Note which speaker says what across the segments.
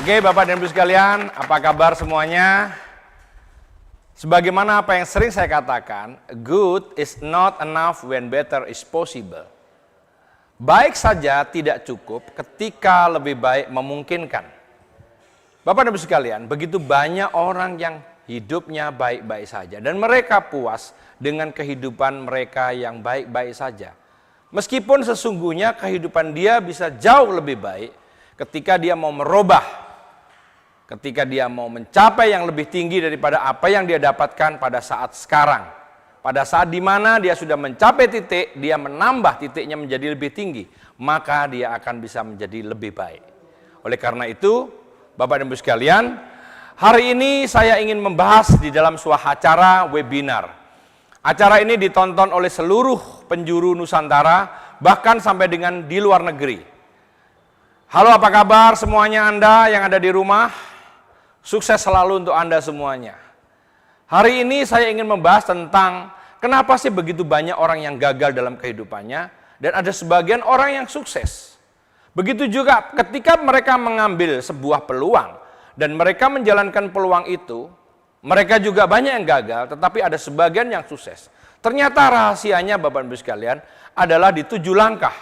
Speaker 1: Oke, Bapak dan Ibu sekalian, apa kabar semuanya? Sebagaimana apa yang sering saya katakan, good is not enough when better is possible. Baik saja tidak cukup ketika lebih baik memungkinkan. Bapak dan Ibu sekalian, begitu banyak orang yang hidupnya baik-baik saja dan mereka puas dengan kehidupan mereka yang baik-baik saja. Meskipun sesungguhnya kehidupan dia bisa jauh lebih baik ketika dia mau merubah, ketika dia mau mencapai yang lebih tinggi daripada apa yang dia dapatkan pada saat sekarang. Pada saat dimana dia sudah mencapai titik, dia menambah titiknya menjadi lebih tinggi, maka dia akan bisa menjadi lebih baik. Oleh karena itu, Bapak dan Ibu sekalian, hari ini saya ingin membahas di dalam sebuah acara webinar. Acara ini ditonton oleh seluruh penjuru Nusantara, bahkan sampai dengan di luar negeri. Halo, apa kabar semuanya Anda yang ada di rumah? Sukses selalu untuk Anda semuanya. Hari ini saya ingin membahas tentang kenapa sih begitu banyak orang yang gagal dalam kehidupannya dan ada sebagian orang yang sukses. Begitu juga ketika mereka mengambil sebuah peluang dan mereka menjalankan peluang itu, mereka juga banyak yang gagal, tetapi ada sebagian yang sukses. Ternyata rahasianya Bapak Ibu sekalian adalah di 7 langkah.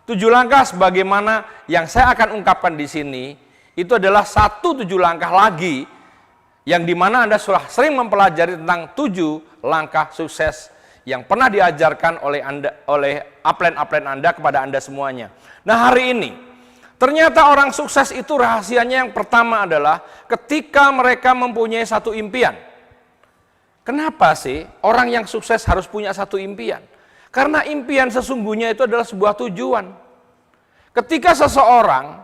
Speaker 1: 7 langkah sebagaimana yang saya akan ungkapkan di sini, itu adalah 7 langkah lagi yang dimana Anda sudah sering mempelajari tentang 7 langkah sukses yang pernah diajarkan oleh upline-upline Anda kepada Anda semuanya. Nah, hari ini ternyata orang sukses itu rahasianya yang pertama adalah ketika mereka mempunyai satu impian. Kenapa sih orang yang sukses harus punya satu impian? Karena impian sesungguhnya itu adalah sebuah tujuan. Ketika seseorang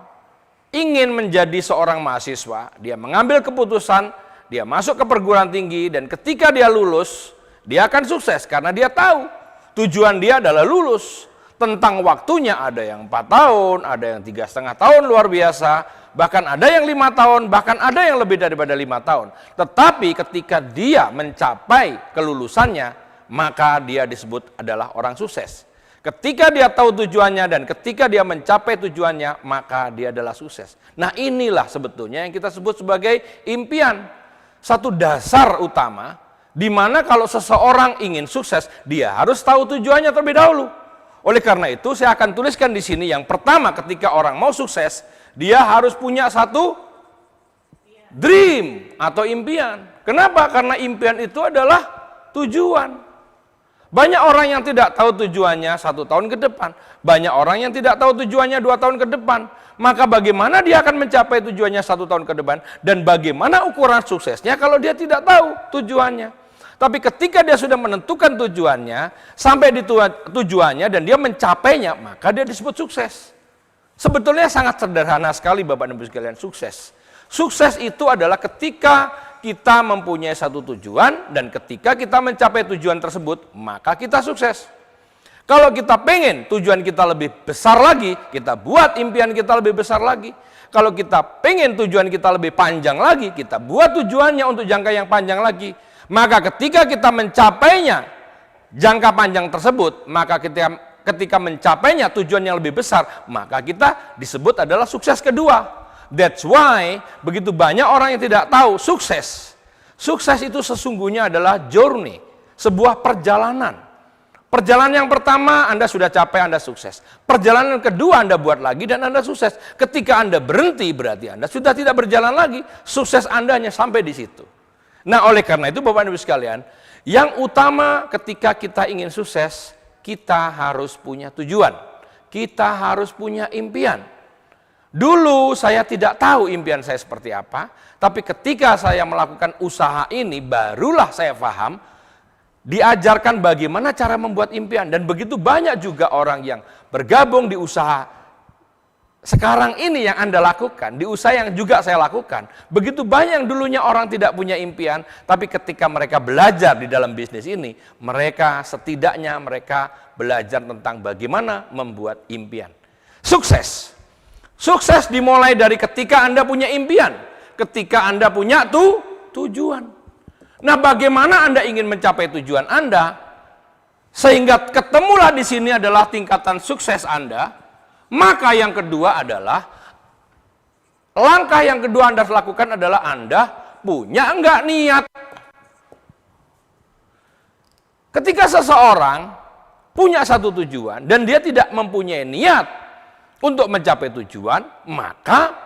Speaker 1: ingin menjadi seorang mahasiswa, dia mengambil keputusan, dia masuk ke perguruan tinggi, dan ketika dia lulus, dia akan sukses karena dia tahu tujuan dia adalah lulus. Tentang waktunya ada yang 4 tahun, ada yang 3,5 tahun luar biasa, bahkan ada yang 5 tahun, bahkan ada yang lebih daripada 5 tahun. Tetapi ketika dia mencapai kelulusannya, maka dia disebut adalah orang sukses. Ketika dia tahu tujuannya dan ketika dia mencapai tujuannya, maka dia adalah sukses. Nah, inilah sebetulnya yang kita sebut sebagai impian. Satu dasar utama, di mana kalau seseorang ingin sukses, dia harus tahu tujuannya terlebih dahulu. Oleh karena itu, saya akan tuliskan di sini yang pertama ketika orang mau sukses, dia harus punya satu dream atau impian. Kenapa? Karena impian itu adalah tujuan. Banyak orang yang tidak tahu tujuannya 1 tahun ke depan. Banyak orang yang tidak tahu tujuannya 2 tahun ke depan. Maka bagaimana dia akan mencapai tujuannya 1 tahun ke depan? Dan bagaimana ukuran suksesnya kalau dia tidak tahu tujuannya? Tapi ketika dia sudah menentukan tujuannya, sampai di tujuannya dan dia mencapainya, maka dia disebut sukses. Sebetulnya sangat sederhana sekali Bapak dan Ibu sekalian, sukses. Sukses itu adalah ketika kita mempunyai satu tujuan dan ketika kita mencapai tujuan tersebut, maka kita sukses. Kalau kita pengen tujuan kita lebih besar lagi, kita buat impian kita lebih besar lagi. Kalau kita pengen tujuan kita lebih panjang lagi, kita buat tujuannya untuk jangka yang panjang lagi. Maka ketika kita mencapainya jangka panjang tersebut, maka ketika mencapainya tujuan yang lebih besar, maka kita disebut adalah sukses kedua. That's why begitu banyak orang yang tidak tahu sukses. Sukses itu sesungguhnya adalah journey, sebuah perjalanan. Perjalanan yang pertama Anda sudah capai, Anda sukses. Perjalanan kedua Anda buat lagi dan Anda sukses. Ketika Anda berhenti berarti Anda sudah tidak berjalan lagi. Sukses Anda hanya sampai di situ. Nah, oleh karena itu Bapak dan Ibu sekalian, yang utama ketika kita ingin sukses, kita harus punya tujuan. Kita harus punya impian. Dulu saya tidak tahu impian saya seperti apa, tapi ketika saya melakukan usaha ini, barulah saya paham, diajarkan bagaimana cara membuat impian. Dan begitu banyak juga orang yang bergabung di usaha sekarang ini yang Anda lakukan, di usaha yang juga saya lakukan. Begitu banyak yang dulunya orang tidak punya impian, tapi ketika mereka belajar di dalam bisnis ini, mereka setidaknya mereka belajar tentang bagaimana membuat impian. Sukses. Sukses dimulai dari ketika Anda punya impian, ketika Anda punya tujuan. Nah, bagaimana Anda ingin mencapai tujuan Anda? Sehingga ketemulah di sini adalah tingkatan sukses Anda. Maka yang kedua adalah Langkah yang kedua Anda harus lakukan adalah Anda punya enggak niat. Ketika seseorang punya satu tujuan dan dia tidak mempunyai niat untuk mencapai tujuan, maka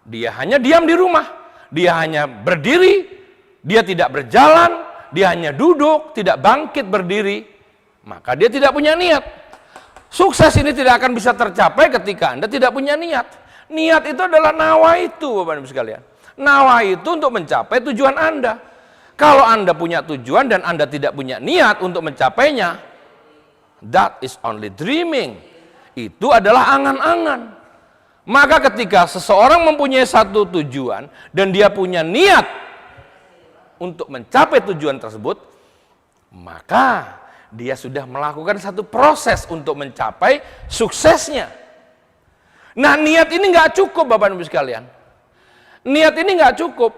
Speaker 1: dia hanya diam di rumah, dia hanya berdiri, dia tidak berjalan, dia hanya duduk, tidak bangkit berdiri, maka dia tidak punya niat. Sukses ini tidak akan bisa tercapai ketika Anda tidak punya niat. Niat itu adalah nawaitu, Bapak Ibu sekalian. Nawaitu untuk mencapai tujuan Anda. Kalau Anda punya tujuan dan Anda tidak punya niat untuk mencapainya, that is only dreaming. Itu adalah angan-angan. Maka ketika seseorang mempunyai satu tujuan dan dia punya niat untuk mencapai tujuan tersebut, maka dia sudah melakukan satu proses untuk mencapai suksesnya. Nah, niat ini nggak cukup, Bapak Ibu sekalian. Niat ini nggak cukup.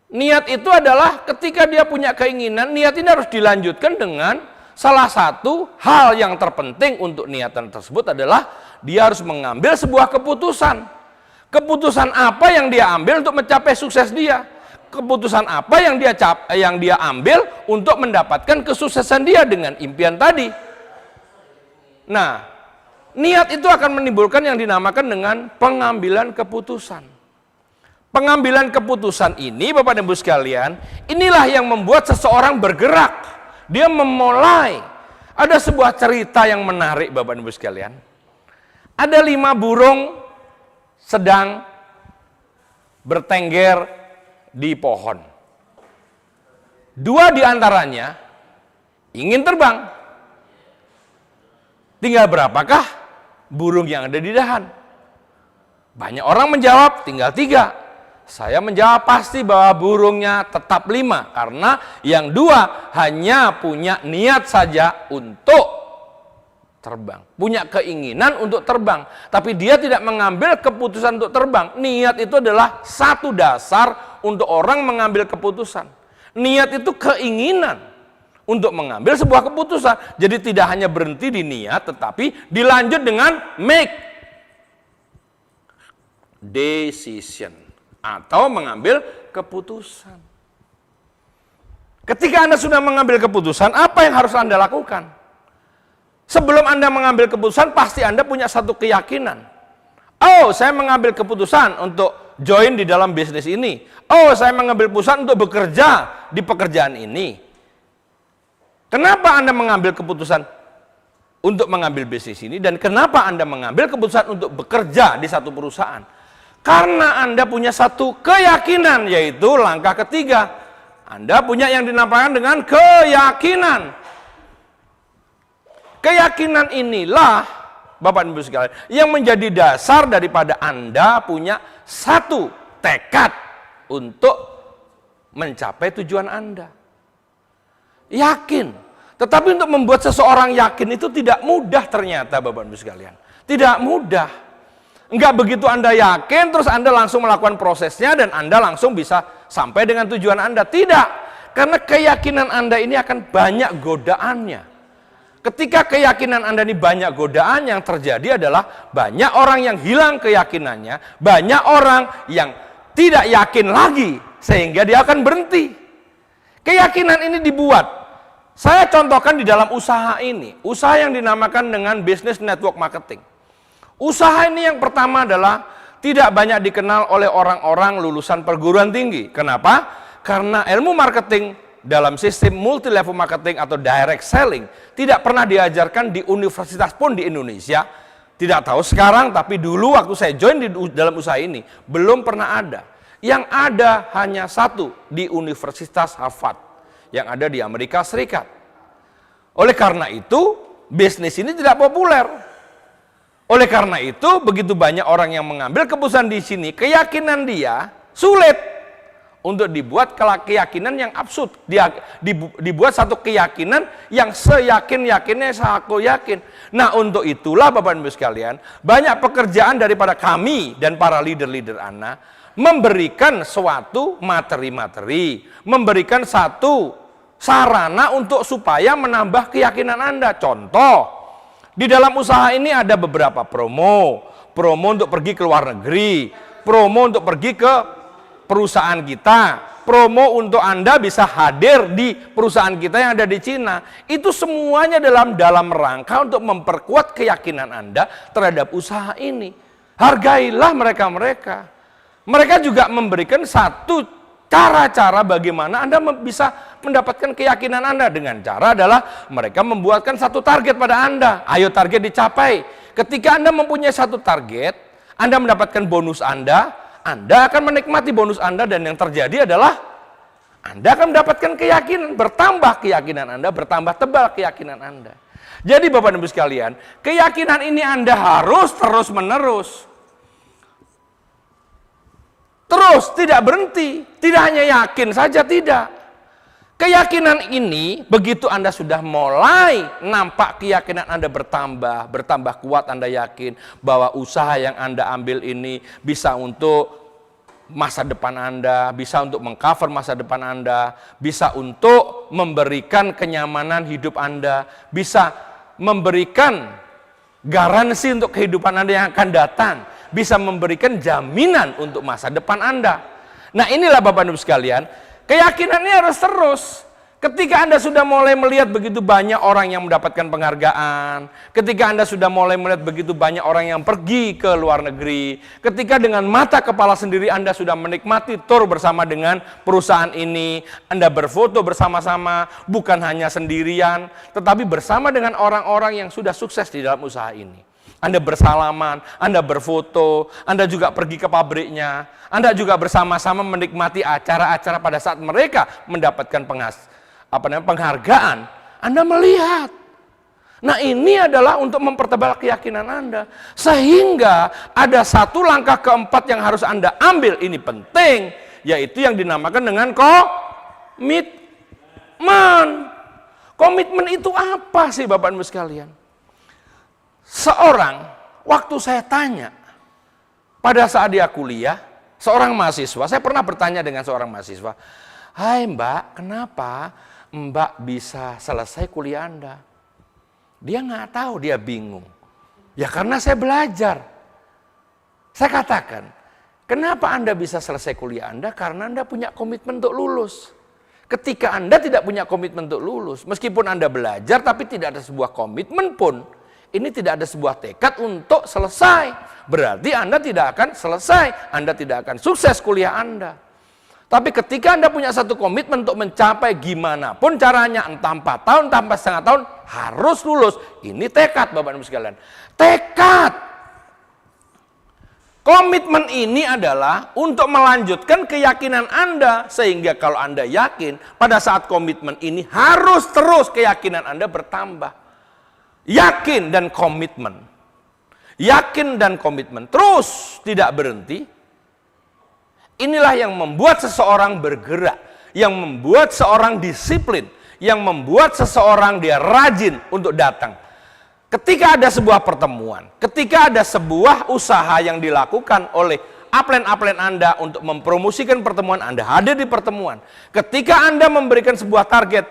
Speaker 1: Niat itu adalah ketika dia punya keinginan, niat ini harus dilanjutkan dengan salah satu hal yang terpenting untuk niatan tersebut adalah dia harus mengambil sebuah keputusan. Keputusan apa yang dia ambil untuk mencapai sukses dia? Keputusan apa yang dia ambil untuk mendapatkan kesuksesan dia dengan impian tadi? Nah, niat itu akan menimbulkan yang dinamakan dengan pengambilan keputusan. Pengambilan keputusan ini, Bapak dan Ibu sekalian, inilah yang membuat seseorang bergerak. Dia memulai. Ada sebuah cerita yang menarik, Bapak dan Ibu sekalian. Ada 5 burung sedang bertengger di pohon. 2 diantaranya ingin terbang. Tinggal berapakah burung yang ada di dahan? Banyak orang menjawab tinggal 3. Saya menjawab pasti bahwa burungnya tetap 5. Karena yang 2 hanya punya niat saja untuk terbang. Punya keinginan untuk terbang. Tapi dia tidak mengambil keputusan untuk terbang. Niat itu adalah satu dasar untuk orang mengambil keputusan. Niat itu keinginan untuk mengambil sebuah keputusan. Jadi tidak hanya berhenti di niat, tetapi dilanjut dengan make decision atau mengambil keputusan. Ketika Anda sudah mengambil keputusan, apa yang harus Anda lakukan? Sebelum Anda mengambil keputusan, pasti Anda punya satu keyakinan. Oh, saya mengambil keputusan untuk join di dalam bisnis ini. Oh, saya mengambil keputusan untuk bekerja di pekerjaan ini. Kenapa Anda mengambil keputusan untuk mengambil bisnis ini? Dan kenapa Anda mengambil keputusan untuk bekerja di satu perusahaan? Karena Anda punya satu keyakinan, yaitu langkah ketiga. Anda punya yang dinamakan dengan keyakinan. Keyakinan inilah, Bapak Ibu sekalian, yang menjadi dasar daripada Anda punya satu tekad untuk mencapai tujuan Anda. Yakin. Tetapi untuk membuat seseorang yakin itu tidak mudah ternyata, Bapak Ibu sekalian. Tidak mudah. Enggak begitu Anda yakin, terus Anda langsung melakukan prosesnya dan Anda langsung bisa sampai dengan tujuan Anda. Tidak, karena keyakinan Anda ini akan banyak godaannya. Ketika keyakinan Anda ini banyak godaan, yang terjadi adalah banyak orang yang hilang keyakinannya, banyak orang yang tidak yakin lagi, sehingga dia akan berhenti. Keyakinan ini dibuat. Saya contohkan di dalam usaha ini, usaha yang dinamakan dengan business network marketing. Usaha ini yang pertama adalah tidak banyak dikenal oleh orang-orang lulusan perguruan tinggi. Kenapa? Karena ilmu marketing dalam sistem multi level marketing atau direct selling tidak pernah diajarkan di universitas pun di Indonesia. Tidak tahu sekarang, tapi dulu waktu saya join di dalam usaha ini belum pernah ada. Yang ada hanya satu di Universitas Harvard yang ada di Amerika Serikat. Oleh karena itu, bisnis ini tidak populer. Oleh karena itu, begitu banyak orang yang mengambil keputusan di sini, keyakinan dia sulit untuk dibuat keyakinan yang absurd. Dia dibuat satu keyakinan yang seyakin-yakinnya aku yakin. Nah, untuk itulah Bapak Ibu sekalian, banyak pekerjaan daripada kami dan para leader-leader Anda memberikan suatu materi-materi, memberikan satu sarana untuk supaya menambah keyakinan Anda. Contoh, di dalam usaha ini ada beberapa promo untuk pergi ke luar negeri, promo untuk pergi ke perusahaan kita, promo untuk Anda bisa hadir di perusahaan kita yang ada di Cina. Itu semuanya dalam rangka untuk memperkuat keyakinan Anda terhadap usaha ini. Hargailah mereka-mereka. Mereka juga memberikan satu cara-cara bagaimana Anda bisa mendapatkan keyakinan Anda. Dengan cara adalah mereka membuatkan satu target pada Anda. Ayo target dicapai. Ketika Anda mempunyai satu target, Anda mendapatkan bonus Anda akan menikmati bonus Anda, dan yang terjadi adalah Anda akan mendapatkan keyakinan, bertambah keyakinan Anda, bertambah tebal keyakinan Anda. Jadi Bapak dan Ibu sekalian, keyakinan ini Anda harus terus-menerus. Terus, tidak berhenti, tidak hanya yakin saja, tidak. Keyakinan ini, begitu Anda sudah mulai nampak keyakinan Anda bertambah kuat, Anda yakin bahwa usaha yang Anda ambil ini bisa untuk masa depan Anda, bisa untuk mengcover masa depan Anda, bisa untuk memberikan kenyamanan hidup Anda, bisa memberikan garansi untuk kehidupan Anda yang akan datang, bisa memberikan jaminan untuk masa depan Anda. Nah, inilah Bapak Ibu sekalian, keyakinannya harus terus. Ketika Anda sudah mulai melihat begitu banyak orang yang mendapatkan penghargaan, ketika Anda sudah mulai melihat begitu banyak orang yang pergi ke luar negeri, ketika dengan mata kepala sendiri Anda sudah menikmati tour bersama dengan perusahaan ini, Anda berfoto bersama-sama, bukan hanya sendirian, tetapi bersama dengan orang-orang yang sudah sukses di dalam usaha ini. Anda bersalaman, Anda berfoto, Anda juga pergi ke pabriknya, Anda juga bersama-sama menikmati acara-acara pada saat mereka mendapatkan penghargaan. Anda melihat. Nah, ini adalah untuk mempertebal keyakinan Anda. Sehingga ada satu langkah keempat yang harus Anda ambil, ini penting, yaitu yang dinamakan dengan komitmen. Komitmen itu apa sih Bapak Ibu sekalian? Seorang, waktu saya tanya, pada saat dia kuliah, seorang mahasiswa, saya pernah bertanya dengan seorang mahasiswa, "Hai Mbak, kenapa Mbak bisa selesai kuliah Anda?" Dia nggak tahu, dia bingung. Ya karena saya belajar. Saya katakan, kenapa Anda bisa selesai kuliah Anda? Karena Anda punya komitmen untuk lulus. Ketika Anda tidak punya komitmen untuk lulus, meskipun Anda belajar, tapi tidak ada sebuah komitmen pun, ini tidak ada sebuah tekad untuk selesai. Berarti Anda tidak akan selesai, Anda tidak akan sukses kuliah Anda. Tapi ketika Anda punya satu komitmen untuk mencapai gimana pun caranya, entah 4 tahun, entah 4,5 tahun, harus lulus. Ini tekad Bapak Ibu sekalian. Tekad. Komitmen ini adalah untuk melanjutkan keyakinan Anda. Sehingga kalau Anda yakin, pada saat komitmen ini harus terus keyakinan Anda bertambah. Yakin dan komitmen. Yakin dan komitmen. Terus tidak berhenti. Inilah yang membuat seseorang bergerak, yang membuat seorang disiplin, yang membuat seseorang dia rajin untuk datang. Ketika ada sebuah pertemuan, ketika ada sebuah usaha yang dilakukan oleh upline-upline Anda untuk mempromosikan pertemuan, Anda hadir di pertemuan. Ketika Anda memberikan sebuah target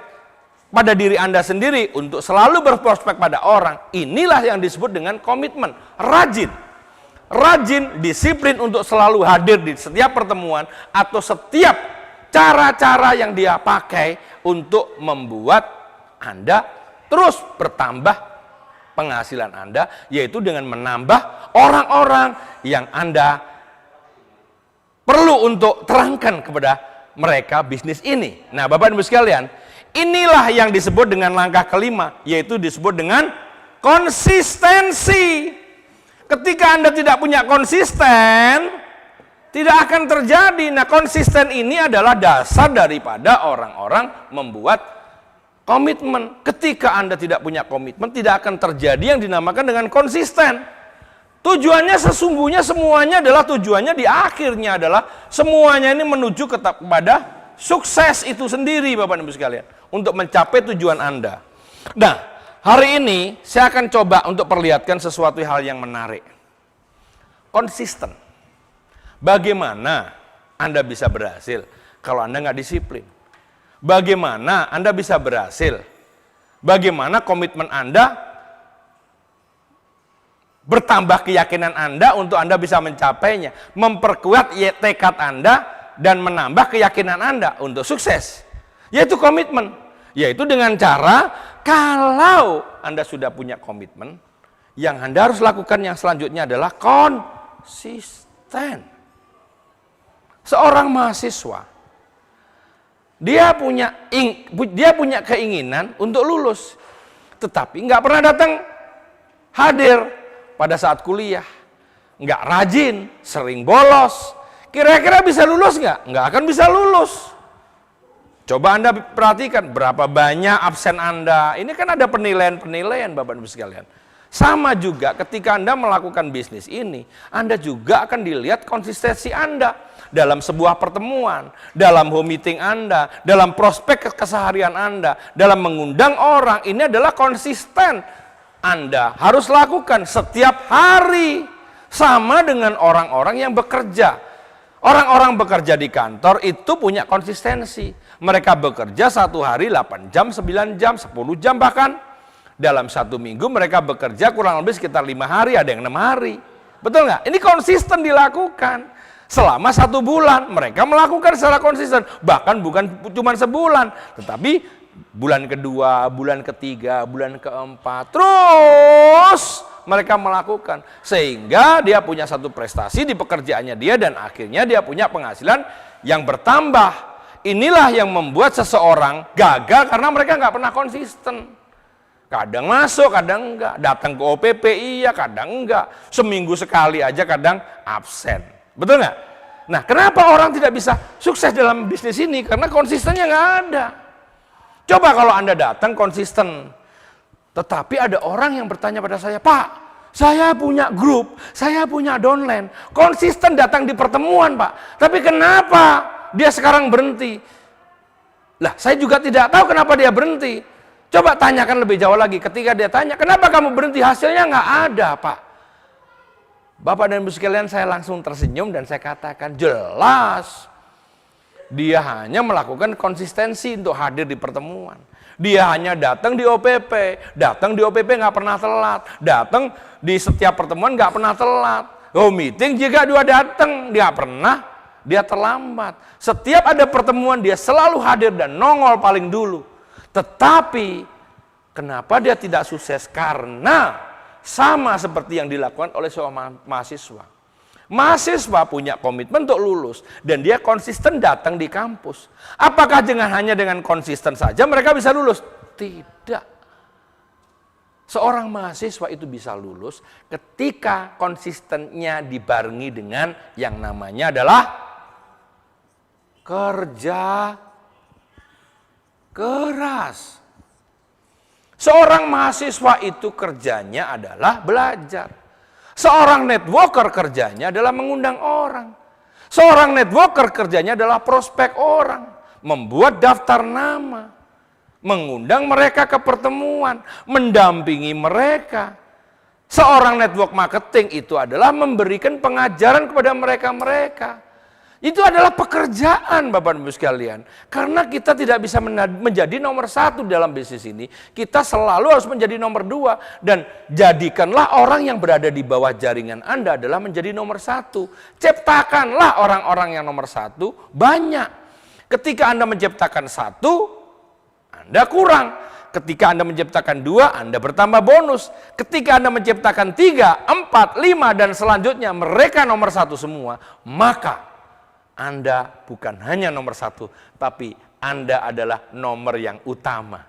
Speaker 1: pada diri Anda sendiri untuk selalu berprospek pada orang, inilah yang disebut dengan komitmen, rajin. Rajin, disiplin untuk selalu hadir di setiap pertemuan atau setiap cara-cara yang dia pakai untuk membuat Anda terus bertambah penghasilan Anda, yaitu dengan menambah orang-orang yang Anda perlu untuk terangkan kepada mereka bisnis ini. Nah, Bapak Ibu sekalian, inilah yang disebut dengan langkah kelima, yaitu disebut dengan konsistensi. Ketika Anda tidak punya konsisten, tidak akan terjadi. Nah, konsisten ini adalah dasar daripada orang-orang membuat komitmen. Ketika Anda tidak punya komitmen, tidak akan terjadi yang dinamakan dengan konsisten. Tujuannya sesungguhnya semuanya adalah tujuannya di akhirnya adalah semuanya ini menuju kepada sukses itu sendiri Bapak Ibu sekalian. Untuk mencapai tujuan Anda. Nah, hari ini saya akan coba untuk perlihatkan sesuatu hal yang menarik. Konsisten. Bagaimana Anda bisa berhasil kalau Anda nggak disiplin? Bagaimana Anda bisa berhasil? Bagaimana komitmen Anda bertambah keyakinan Anda untuk Anda bisa mencapainya, memperkuat tekad Anda dan menambah keyakinan Anda untuk sukses, yaitu komitmen. Yaitu dengan cara, kalau Anda sudah punya komitmen, yang Anda harus lakukan yang selanjutnya adalah konsisten. Seorang mahasiswa, dia punya keinginan untuk lulus, tetapi nggak pernah datang hadir pada saat kuliah, nggak rajin, sering bolos. Kira-kira bisa lulus nggak? Nggak akan bisa lulus. Coba Anda perhatikan berapa banyak absen Anda. Ini kan ada penilaian-penilaian Bapak Ibu sekalian. Sama juga ketika Anda melakukan bisnis ini, Anda juga akan dilihat konsistensi Anda dalam sebuah pertemuan, dalam home meeting Anda, dalam prospek keseharian Anda, dalam mengundang orang. Ini adalah konsisten Anda harus lakukan setiap hari. Sama dengan orang-orang yang bekerja. Orang-orang bekerja di kantor itu punya konsistensi. Mereka bekerja satu hari 8 jam, 9 jam, 10 jam bahkan. Dalam satu minggu mereka bekerja kurang lebih sekitar 5 hari, ada yang 6 hari. Betul nggak? Ini konsisten dilakukan. Selama 1 bulan mereka melakukan secara konsisten. Bahkan bukan cuma sebulan, tetapi bulan kedua, bulan ketiga, bulan keempat, terus mereka melakukan. Sehingga dia punya satu prestasi di pekerjaannya dia dan akhirnya dia punya penghasilan yang bertambah. Inilah yang membuat seseorang gagal karena mereka nggak pernah konsisten. Kadang masuk, kadang enggak. Datang ke OPP iya, kadang enggak. Seminggu sekali aja kadang absen. Betul nggak? Nah, kenapa orang tidak bisa sukses dalam bisnis ini? Karena konsistennya nggak ada. Coba kalau Anda datang konsisten. Tetapi ada orang yang bertanya pada saya, Pak, saya punya grup, saya punya downline, konsisten datang di pertemuan, Pak. Tapi kenapa dia sekarang berhenti? Lah, saya juga tidak tahu kenapa dia berhenti. Coba tanyakan lebih jauh lagi. Ketika dia tanya, kenapa kamu berhenti? Hasilnya nggak ada, Pak. Bapak dan Ibu sekalian, saya langsung tersenyum dan saya katakan, jelas. Dia hanya melakukan konsistensi untuk hadir di pertemuan. Dia hanya datang di OPP nggak pernah telat, datang di setiap pertemuan nggak pernah telat. Oh, meeting juga dia datang, dia terlambat. Setiap ada pertemuan dia selalu hadir dan nongol paling dulu. Tetapi kenapa dia tidak sukses? Karena sama seperti yang dilakukan oleh seorang mahasiswa. Mahasiswa punya komitmen untuk lulus dan dia konsisten datang di kampus. Apakah hanya dengan konsisten saja mereka bisa lulus? Tidak. Seorang mahasiswa itu bisa lulus ketika konsistennya dibarengi dengan yang namanya adalah kerja keras. Seorang mahasiswa itu kerjanya adalah belajar. Seorang networker kerjanya adalah mengundang orang. Seorang networker kerjanya adalah prospek orang. Membuat daftar nama. Mengundang mereka ke pertemuan. Mendampingi mereka. Seorang network marketing itu adalah memberikan pengajaran kepada mereka-mereka. Itu adalah pekerjaan Bapak Ibu sekalian. Karena kita tidak bisa menjadi nomor 1 dalam bisnis ini. Kita selalu harus menjadi nomor 2. Dan jadikanlah orang yang berada di bawah jaringan Anda adalah menjadi nomor 1. Ciptakanlah orang-orang yang nomor 1 banyak. Ketika Anda menciptakan 1, Anda kurang. Ketika Anda menciptakan 2, Anda bertambah bonus. Ketika Anda menciptakan 3, 4, 5, dan selanjutnya mereka nomor 1 semua. Maka Anda bukan hanya nomor 1, tapi Anda adalah nomor yang utama.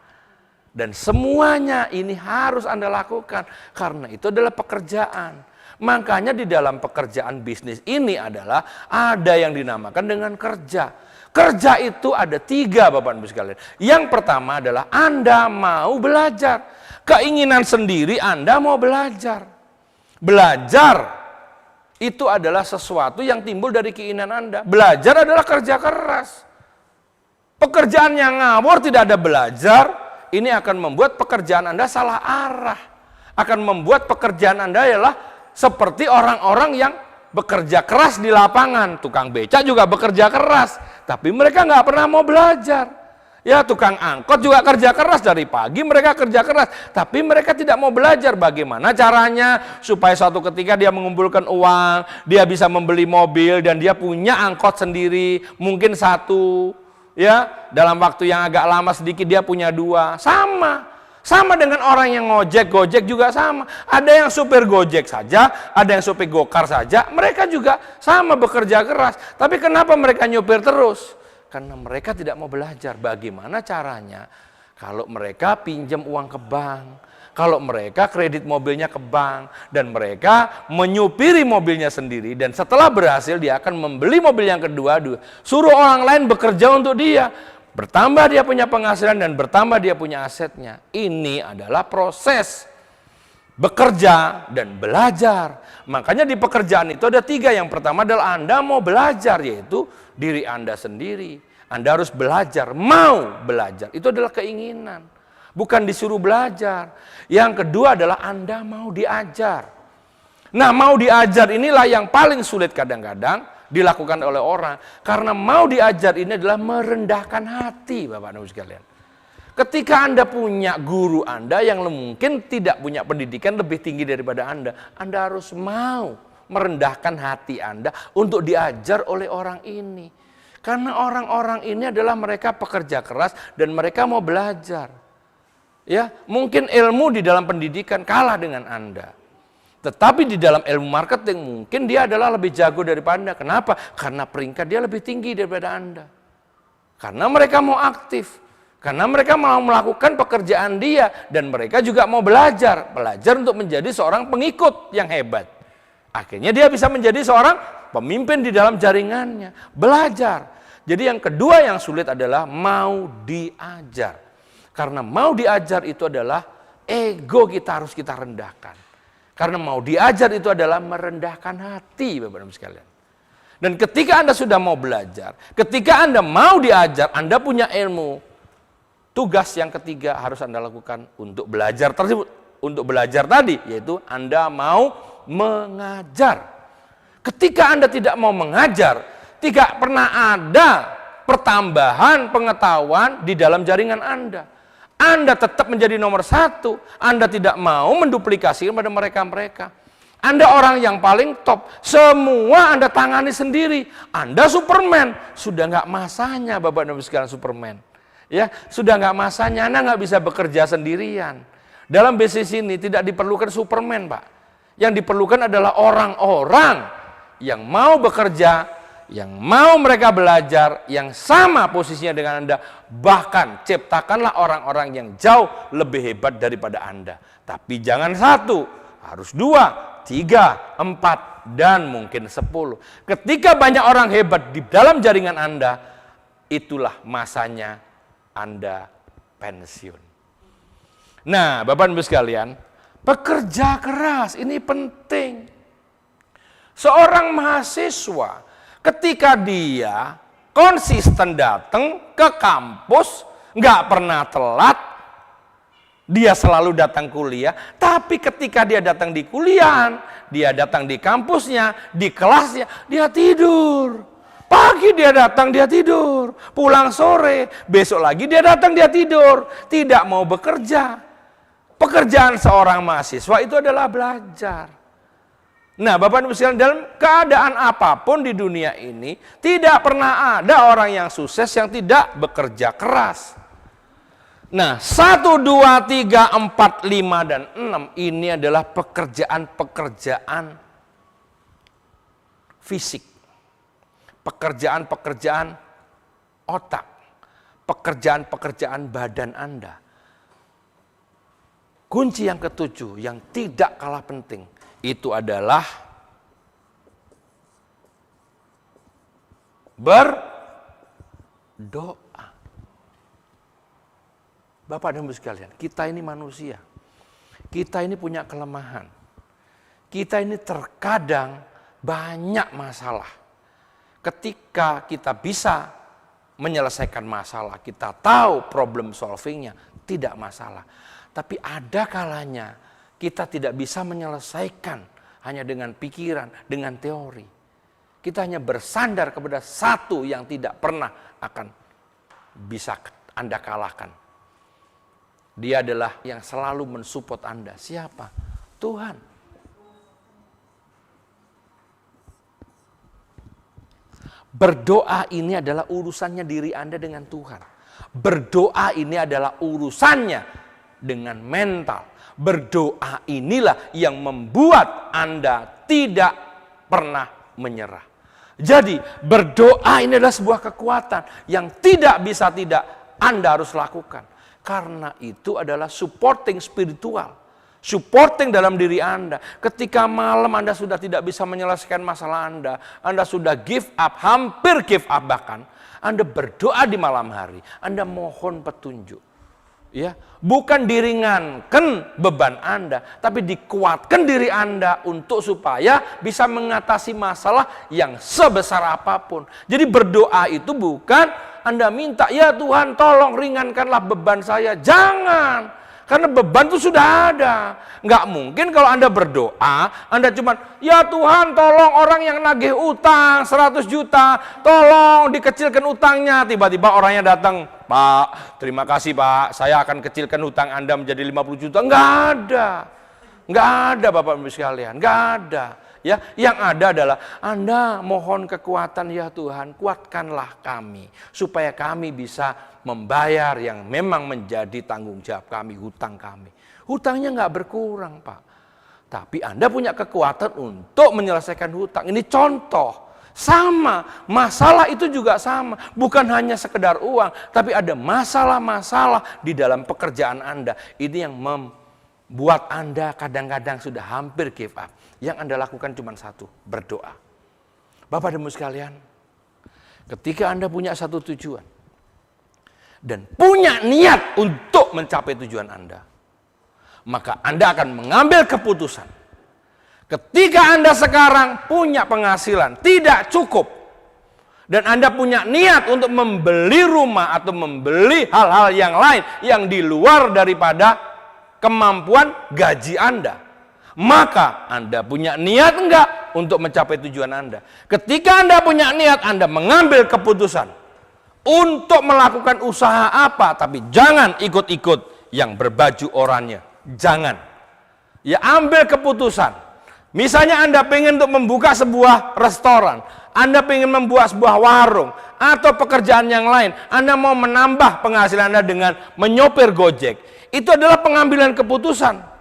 Speaker 1: Dan semuanya ini harus Anda lakukan, karena itu adalah pekerjaan. Makanya di dalam pekerjaan bisnis ini adalah ada yang dinamakan dengan kerja. Kerja itu ada 3 Bapak Ibu sekalian. Yang pertama adalah Anda mau belajar. Keinginan sendiri Anda mau belajar. Belajar itu adalah sesuatu yang timbul dari keinginan Anda. Belajar adalah kerja keras. Pekerjaan yang ngawur tidak ada belajar, ini akan membuat pekerjaan Anda salah arah. Akan membuat pekerjaan Anda adalah seperti orang-orang yang bekerja keras di lapangan. Tukang becak juga bekerja keras, tapi mereka nggak pernah mau belajar. Ya, tukang angkot juga kerja keras, dari pagi mereka kerja keras, tapi mereka tidak mau belajar bagaimana caranya supaya suatu ketika dia mengumpulkan uang, dia bisa membeli mobil dan dia punya angkot sendiri, mungkin satu, ya, dalam waktu yang agak lama sedikit dia punya dua. Sama dengan orang yang ngojek, Gojek juga sama. Ada yang supir Gojek saja, ada yang supir Gokar saja, mereka juga sama bekerja keras. Tapi kenapa mereka nyupir terus? Karena mereka tidak mau belajar bagaimana caranya kalau mereka pinjam uang ke bank, kalau mereka kredit mobilnya ke bank, dan mereka menyupiri mobilnya sendiri, dan setelah berhasil dia akan membeli mobil yang kedua, suruh orang lain bekerja untuk dia. Bertambah dia punya penghasilan dan bertambah dia punya asetnya. Ini adalah proses bekerja dan belajar. Makanya di pekerjaan itu ada 3. Yang pertama adalah Anda mau belajar, yaitu diri Anda sendiri. Anda harus belajar, mau belajar. Itu adalah keinginan, bukan disuruh belajar. Yang kedua adalah Anda mau diajar. Nah, mau diajar inilah yang paling sulit kadang-kadang dilakukan oleh orang. Karena mau diajar ini adalah merendahkan hati, Bapak Ibu sekalian. Ketika Anda punya guru Anda yang mungkin tidak punya pendidikan lebih tinggi daripada Anda harus mau merendahkan hati Anda untuk diajar oleh orang ini. Karena orang-orang ini adalah mereka pekerja keras dan mereka mau belajar. Ya, mungkin ilmu di dalam pendidikan kalah dengan Anda. Tetapi di dalam ilmu marketing mungkin dia adalah lebih jago daripada Anda. Kenapa? Karena peringkat dia lebih tinggi daripada Anda. Karena mereka mau aktif. Karena mereka mau melakukan pekerjaan dia. Dan mereka juga mau belajar. Belajar untuk menjadi seorang pengikut yang hebat. Akhirnya dia bisa menjadi seorang pemimpin di dalam jaringannya. Belajar. Jadi yang kedua yang sulit adalah mau diajar. Karena mau diajar itu adalah ego kita harus kita rendahkan. Karena mau diajar itu adalah merendahkan hati, Bapak Ibu sekalian. Dan ketika Anda sudah mau belajar, ketika Anda mau diajar, Anda punya ilmu. Tugas yang ketiga harus Anda lakukan untuk belajar tersebut. Untuk belajar tadi, yaitu Anda mau mengajar. Ketika Anda tidak mau mengajar, tidak pernah ada pertambahan pengetahuan di dalam jaringan Anda. Anda tetap menjadi nomor 1. Anda tidak mau menduplikasikan pada mereka-mereka. Anda orang yang paling top. Semua Anda tangani sendiri. Anda Superman. Sudah nggak masanya Bapak dan Ibu sekalian Superman. Ya, sudah nggak masanya. Anda nggak bisa bekerja sendirian. Dalam bisnis ini tidak diperlukan Superman, Pak. Yang diperlukan adalah orang-orang yang mau bekerja, yang mau mereka belajar, yang sama posisinya dengan Anda. Bahkan ciptakanlah orang-orang yang jauh lebih hebat daripada Anda. Tapi jangan 1, harus 2, 3, 4, dan mungkin 10. Ketika banyak orang hebat di dalam jaringan Anda, itulah masanya Anda pensiun. Nah, Bapak Ibu sekalian, pekerja keras ini penting. Seorang mahasiswa ketika dia konsisten datang ke kampus, nggak pernah telat, dia selalu datang kuliah. Tapi ketika dia datang di kuliahan, dia datang di kampusnya, di kelasnya, dia tidur. Pagi dia datang, dia tidur. Pulang sore, besok lagi dia datang, dia tidur. Tidak mau bekerja. Pekerjaan seorang mahasiswa itu adalah belajar. Nah, Bapak Ibu sekalian, dalam keadaan apapun di dunia ini, tidak pernah ada orang yang sukses yang tidak bekerja keras. Nah, 1, 2, 3, 4, 5, dan 6 ini adalah pekerjaan-pekerjaan fisik. Pekerjaan-pekerjaan otak. Pekerjaan-pekerjaan badan Anda. Kunci yang ke-7 yang tidak kalah penting, itu adalah berdoa. Bapak dan Ibu sekalian, kita ini manusia. Kita ini punya kelemahan. Kita ini terkadang banyak masalah. Ketika kita bisa menyelesaikan masalah, kita tahu problem solvingnya, tidak masalah. Tapi ada kalanya kita tidak bisa menyelesaikan hanya dengan pikiran, dengan teori. Kita hanya bersandar kepada satu yang tidak pernah akan bisa Anda kalahkan. Dia adalah yang selalu mensupport Anda. Siapa? Tuhan. Berdoa ini adalah urusannya diri Anda dengan Tuhan. Berdoa ini adalah urusannya dengan mental. Berdoa inilah yang membuat Anda tidak pernah menyerah. Jadi berdoa ini adalah sebuah kekuatan yang tidak bisa tidak Anda harus lakukan. Karena itu adalah supporting spiritual. Supporting dalam diri Anda. Ketika malam Anda sudah tidak bisa menyelesaikan masalah Anda sudah give up, hampir give up bahkan. Anda berdoa di malam hari, Anda mohon petunjuk. Ya, bukan diringankan beban Anda, tapi dikuatkan diri Anda untuk supaya bisa mengatasi masalah yang sebesar apapun. Jadi berdoa itu bukan Anda minta, ya Tuhan tolong ringankanlah beban saya. Jangan. Karena beban itu sudah ada. Nggak mungkin kalau Anda berdoa, Anda cuma, ya Tuhan tolong orang yang nagih utang 100 juta, tolong dikecilkan utangnya. Tiba-tiba orangnya datang, Pak, terima kasih Pak, saya akan kecilkan utang Anda menjadi 50 juta. Nggak ada. Nggak ada Bapak Ibu sekalian, nggak ada. Ya, yang ada adalah Anda mohon kekuatan, ya Tuhan, kuatkanlah kami supaya kami bisa membayar yang memang menjadi tanggung jawab kami, hutang kami. Hutangnya nggak berkurang, Pak. Tapi Anda punya kekuatan untuk menyelesaikan hutang. Ini contoh. Sama, masalah itu juga sama. Bukan hanya sekedar uang, tapi ada masalah-masalah di dalam pekerjaan Anda. Ini yang membuat Anda kadang-kadang sudah hampir give up. Yang Anda lakukan cuma satu, berdoa. Bapak dan Ibu sekalian, ketika Anda punya satu tujuan dan punya niat untuk mencapai tujuan Anda, maka Anda akan mengambil keputusan. Ketika Anda sekarang punya penghasilan tidak cukup dan Anda punya niat untuk membeli rumah atau membeli hal-hal yang lain yang di luar daripada kemampuan gaji Anda, maka Anda punya niat enggak untuk mencapai tujuan Anda? Ketika Anda punya niat, Anda mengambil keputusan untuk melakukan usaha apa, tapi jangan ikut-ikut yang berbaju oranye. Jangan. Ya, ambil keputusan. Misalnya Anda pengen untuk membuka sebuah restoran, Anda pengen membuat sebuah warung, atau pekerjaan yang lain, Anda mau menambah penghasilan Anda dengan menyopir Gojek. Itu adalah pengambilan keputusan.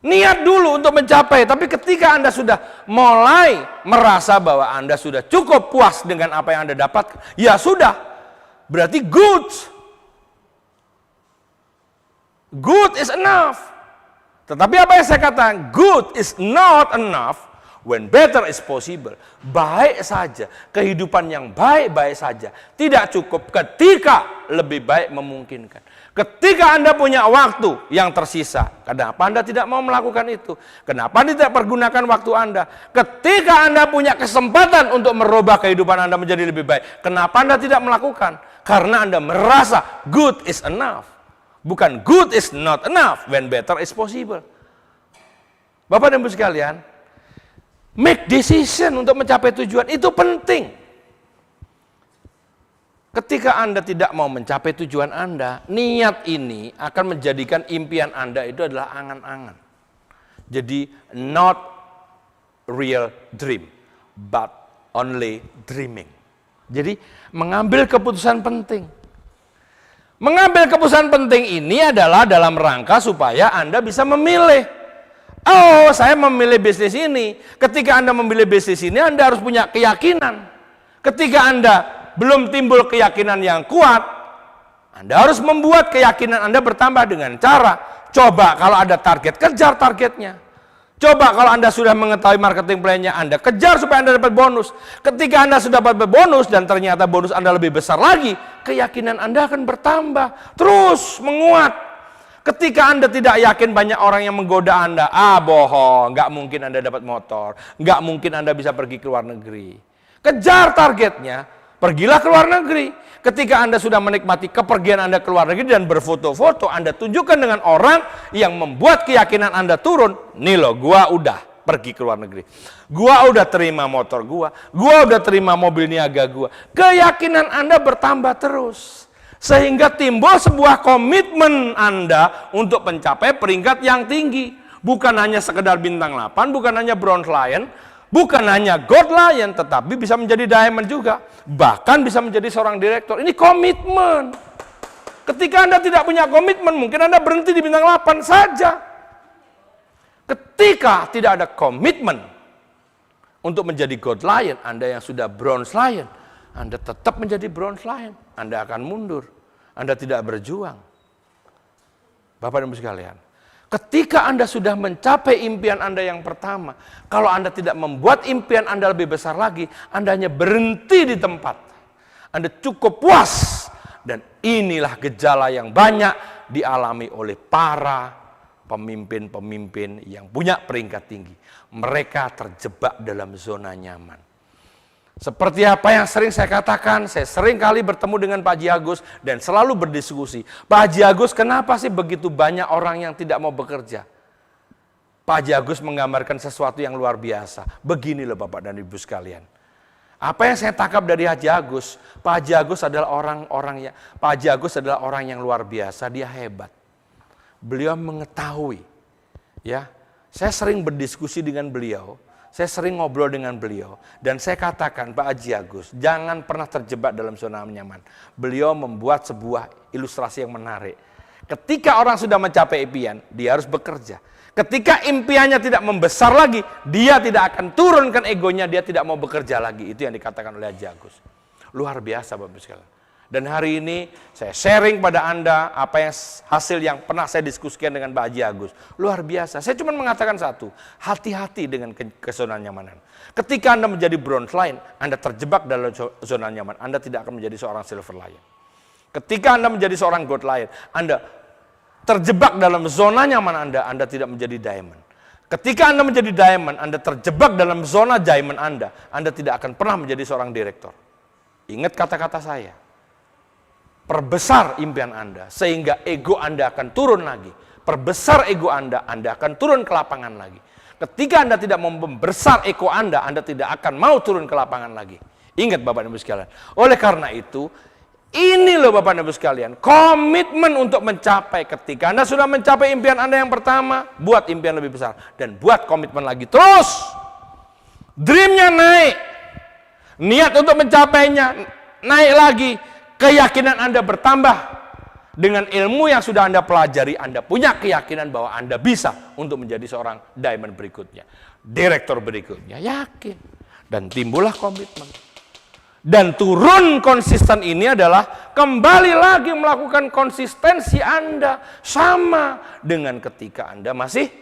Speaker 1: Niat dulu untuk mencapai, tapi ketika Anda sudah mulai merasa bahwa Anda sudah cukup puas dengan apa yang Anda dapat, ya sudah, berarti good. Good is enough. Tetapi apa yang saya katakan, good is not enough when better is possible. Baik saja, kehidupan yang baik-baik saja tidak cukup ketika lebih baik memungkinkan. Ketika Anda punya waktu yang tersisa, kenapa Anda tidak mau melakukan itu? Kenapa Anda tidak pergunakan waktu Anda? Ketika Anda punya kesempatan untuk merubah kehidupan Anda menjadi lebih baik, kenapa Anda tidak melakukan? Karena Anda merasa good is enough. Bukan good is not enough when better is possible. Bapak dan Ibu sekalian, make decision untuk mencapai tujuan itu penting. Ketika Anda tidak mau mencapai tujuan Anda, niat ini akan menjadikan impian Anda itu adalah angan-angan. Jadi not real dream, but only dreaming. Jadi mengambil keputusan penting. Mengambil keputusan penting ini adalah dalam rangka supaya Anda bisa memilih. Oh, saya memilih bisnis ini. Ketika Anda memilih bisnis ini, Anda harus punya keyakinan. Ketika Anda belum timbul keyakinan yang kuat, Anda harus membuat keyakinan Anda bertambah dengan cara, coba kalau ada target, kejar targetnya. Coba kalau Anda sudah mengetahui marketing plan-nya, Anda kejar supaya Anda dapat bonus. Ketika Anda sudah dapat bonus dan ternyata bonus Anda lebih besar lagi, keyakinan Anda akan bertambah, terus menguat. Ketika Anda tidak yakin, banyak orang yang menggoda Anda, bohong, nggak mungkin Anda dapat motor, nggak mungkin Anda bisa pergi ke luar negeri. Kejar targetnya, pergilah ke luar negeri. Ketika Anda sudah menikmati kepergian Anda ke luar negeri dan berfoto-foto, Anda tunjukkan dengan orang yang membuat keyakinan Anda turun. Nih loh, gua udah pergi ke luar negeri. Gua udah terima motor gua udah terima mobil niaga gua. Keyakinan Anda bertambah terus. Sehingga timbul sebuah komitmen Anda untuk mencapai peringkat yang tinggi. Bukan hanya sekedar bintang 8, bukan hanya bronze lion, bukan hanya gold lion, tetapi bisa menjadi diamond juga. Bahkan bisa menjadi seorang direktur. Ini komitmen. Ketika Anda tidak punya komitmen, mungkin Anda berhenti di bintang 8 saja. Ketika tidak ada komitmen untuk menjadi gold lion, Anda yang sudah bronze lion, Anda tetap menjadi bronze lion. Anda akan mundur. Anda tidak berjuang. Bapak dan Ibu sekalian, ketika Anda sudah mencapai impian Anda yang pertama, kalau Anda tidak membuat impian Anda lebih besar lagi, Anda hanya berhenti di tempat. Anda cukup puas. Dan inilah gejala yang banyak dialami oleh para pemimpin-pemimpin yang punya peringkat tinggi. Mereka terjebak dalam zona nyaman. Seperti apa yang sering saya katakan, saya sering kali bertemu dengan Pak Haji Agus dan selalu berdiskusi. Pak Haji Agus, kenapa sih begitu banyak orang yang tidak mau bekerja? Pak Haji Agus menggambarkan sesuatu yang luar biasa. Begini loh Bapak dan Ibu sekalian. Apa yang saya tangkap dari Haji Agus, Pak Haji Agus adalah orang yang luar biasa, dia hebat. Beliau mengetahui, ya. Saya sering berdiskusi dengan beliau. Saya sering ngobrol dengan beliau dan saya katakan, Pak Haji Agus, jangan pernah terjebak dalam zona nyaman. Beliau membuat sebuah ilustrasi yang menarik. Ketika orang sudah mencapai impian, dia harus bekerja. Ketika impiannya tidak membesar lagi, dia tidak akan turunkan egonya, dia tidak mau bekerja lagi. Itu yang dikatakan oleh Haji Agus. Luar biasa Bapak sekalian. Dan hari ini saya sharing pada Anda apa yang hasil yang pernah saya diskusikan dengan Pak Haji Agus. Luar biasa. Saya cuma mengatakan satu, hati-hati dengan zona nyamanan. Ketika Anda menjadi bronze lion, Anda terjebak dalam zona nyaman. Anda tidak akan menjadi seorang silver lion. Ketika Anda menjadi seorang gold lion, Anda terjebak dalam zona nyaman Anda tidak menjadi diamond. Ketika Anda menjadi diamond, Anda terjebak dalam zona diamond Anda tidak akan pernah menjadi seorang direktur. Ingat kata-kata saya. Perbesar impian Anda, sehingga ego Anda akan turun lagi. Perbesar ego Anda akan turun ke lapangan lagi. Ketika Anda tidak membesar ego Anda tidak akan mau turun ke lapangan lagi. Ingat Bapak dan Ibu sekalian. Oleh karena itu, ini loh Bapak dan Ibu sekalian, komitmen untuk mencapai. Ketika Anda sudah mencapai impian Anda yang pertama, buat impian lebih besar. Dan buat komitmen lagi. Terus, dreamnya naik. Niat untuk mencapainya naik lagi. Keyakinan Anda bertambah. Dengan ilmu yang sudah Anda pelajari, Anda punya keyakinan bahwa Anda bisa untuk menjadi seorang diamond berikutnya. Direktur berikutnya, yakin. Dan timbullah komitmen. Dan turun konsisten ini adalah kembali lagi melakukan konsistensi Anda. Sama dengan ketika Anda masih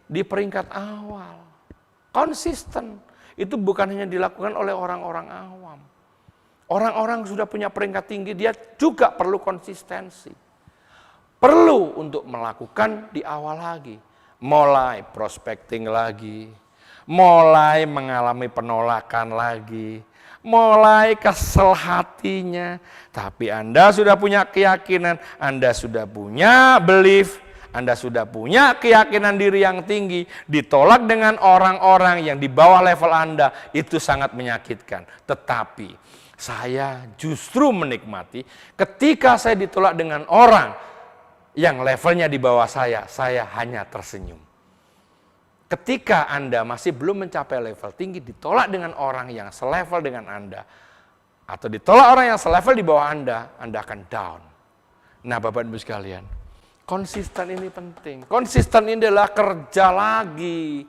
Speaker 1: di peringkat awal. Konsisten. Itu bukan hanya dilakukan oleh orang-orang awam. Orang-orang sudah punya peringkat tinggi, dia juga perlu konsistensi. Perlu untuk melakukan di awal lagi. Mulai prospecting lagi. Mulai mengalami penolakan lagi. Mulai kesel hatinya. Tapi Anda sudah punya keyakinan, Anda sudah punya belief, Anda sudah punya keyakinan diri yang tinggi. Ditolak dengan orang-orang yang di bawah level Anda, itu sangat menyakitkan. Tetapi saya justru menikmati ketika saya ditolak dengan orang yang levelnya di bawah saya hanya tersenyum. Ketika Anda masih belum mencapai level tinggi, ditolak dengan orang yang selevel dengan Anda, atau ditolak orang yang selevel di bawah Anda akan down. Nah Bapak Ibu sekalian, konsisten ini penting. Konsisten ini adalah kerja lagi.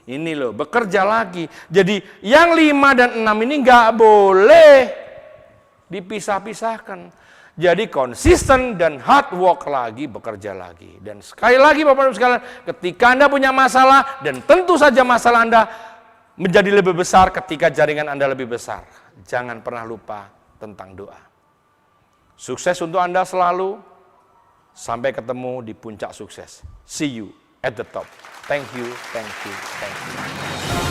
Speaker 1: Ini loh, bekerja lagi. Jadi yang 5 dan 6 ini nggak boleh dipisah-pisahkan. Jadi konsisten dan hard work lagi, bekerja lagi. Dan sekali lagi Bapak Ibu sekalian, ketika Anda punya masalah, dan tentu saja masalah Anda menjadi lebih besar ketika jaringan Anda lebih besar. Jangan pernah lupa tentang doa. Sukses untuk Anda selalu. Sampai ketemu di puncak sukses. See you at the top. Thank you, thank you, thank you.